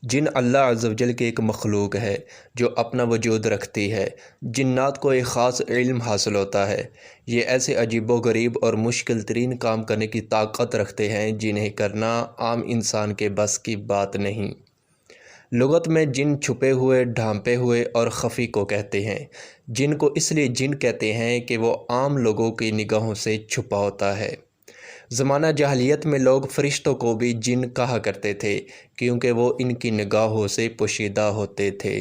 جن اللہ عز و جل کی ایک مخلوق ہے جو اپنا وجود رکھتی ہے۔ جنات کو ایک خاص علم حاصل ہوتا ہے۔ یہ ایسے عجیب و غریب اور مشکل ترین کام کرنے کی طاقت رکھتے ہیں جنہیں کرنا عام انسان کے بس کی بات نہیں۔ لغت میں جن چھپے ہوئے، ڈھانپے ہوئے اور خفی کو کہتے ہیں۔ جن کو اس لیے جن کہتے ہیں کہ وہ عام لوگوں کی نگاہوں سے چھپا ہوتا ہے۔ زمانہ جاہلیت میں لوگ فرشتوں کو بھی جن کہا کرتے تھے کیونکہ وہ ان کی نگاہوں سے پوشیدہ ہوتے تھے۔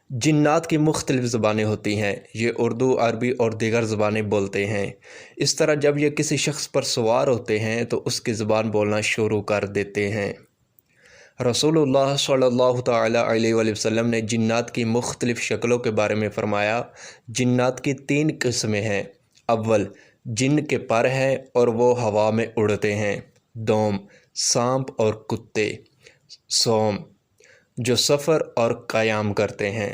جنات کی مختلف زبانیں ہوتی ہیں۔ یہ اردو، عربی اور دیگر زبانیں بولتے ہیں۔ اس طرح جب یہ کسی شخص پر سوار ہوتے ہیں تو اس کی زبان بولنا شروع کر دیتے ہیں۔ رسول اللہ صلی اللہ تعالیٰ علیہ وآلہ وسلم نے جنات کی مختلف شکلوں کے بارے میں فرمایا۔ جنات کی 3 قسمیں ہیں۔ اول، جن کے پر ہیں اور وہ ہوا میں اڑتے ہیں۔ دوم، سانپ اور کتے۔ سوم، جو سفر اور قیام کرتے ہیں۔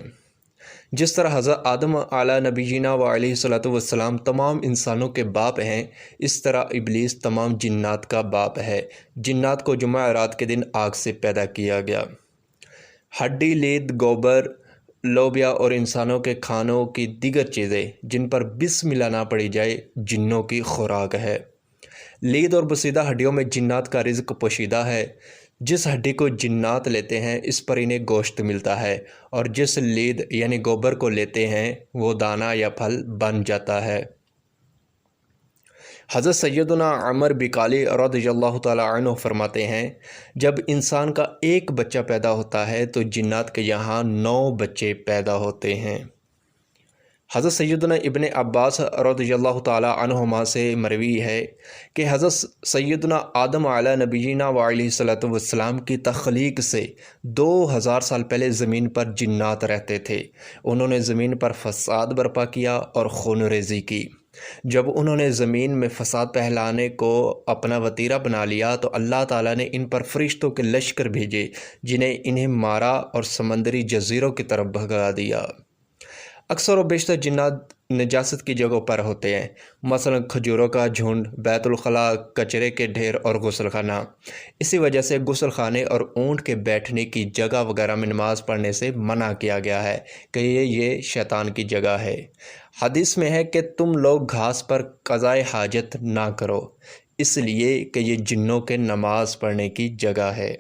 جس طرح حضرت آدم علیہ نبینا و علیہ الصلوۃ والسلام تمام انسانوں کے باپ ہیں، اس طرح ابلیس تمام جنات کا باپ ہے۔ جنات کو جمعرات کے دن آگ سے پیدا کیا گیا۔ ہڈی، لید، گوبر، لوبیا اور انسانوں کے کھانوں کی دیگر چیزیں جن پر بسم اللہ نہ پڑھی جائے جنوں کی خوراک ہے۔ لید اور بسیدہ ہڈیوں میں جنات کا رزق پوشیدہ ہے۔ جس ہڈی کو جنات لیتے ہیں اس پر انہیں گوشت ملتا ہے، اور جس لید یعنی گوبر کو لیتے ہیں وہ دانہ یا پھل بن جاتا ہے۔ حضرت سیدنا عمر بقالی رضی اللہ تعالیٰ عنہ فرماتے ہیں، جب انسان کا ایک بچہ پیدا ہوتا ہے تو جنات کے یہاں 9 بچے پیدا ہوتے ہیں۔ حضرت سیدنا ابن عباس رضی اللہ تعالیٰ عنہما سے مروی ہے کہ حضرت سیدنا آدم علیہ نبینا و علیہ الصلوۃ والسلام کی تخلیق سے 2000 سال پہلے زمین پر جنات رہتے تھے۔ انہوں نے زمین پر فساد برپا کیا اور خون ریزی کی۔ جب انہوں نے زمین میں فساد پھیلانے کو اپنا وتیرہ بنا لیا تو اللہ تعالیٰ نے ان پر فرشتوں کے لشکر بھیجے جنہیں انہیں مارا اور سمندری جزیروں کی طرف بھگا دیا۔ اکثر و بیشتر جنات نجاست کی جگہوں پر ہوتے ہیں، مثلا کھجوروں کا جھنڈ، بیت الخلاء، کچرے کے ڈھیر اور غسل خانہ۔ اسی وجہ سے غسل خانے اور اونٹ کے بیٹھنے کی جگہ وغیرہ میں نماز پڑھنے سے منع کیا گیا ہے کہ یہ شیطان کی جگہ ہے۔ حدیث میں ہے کہ تم لوگ گھاس پر قضائے حاجت نہ کرو، اس لیے کہ یہ جنوں کے نماز پڑھنے کی جگہ ہے۔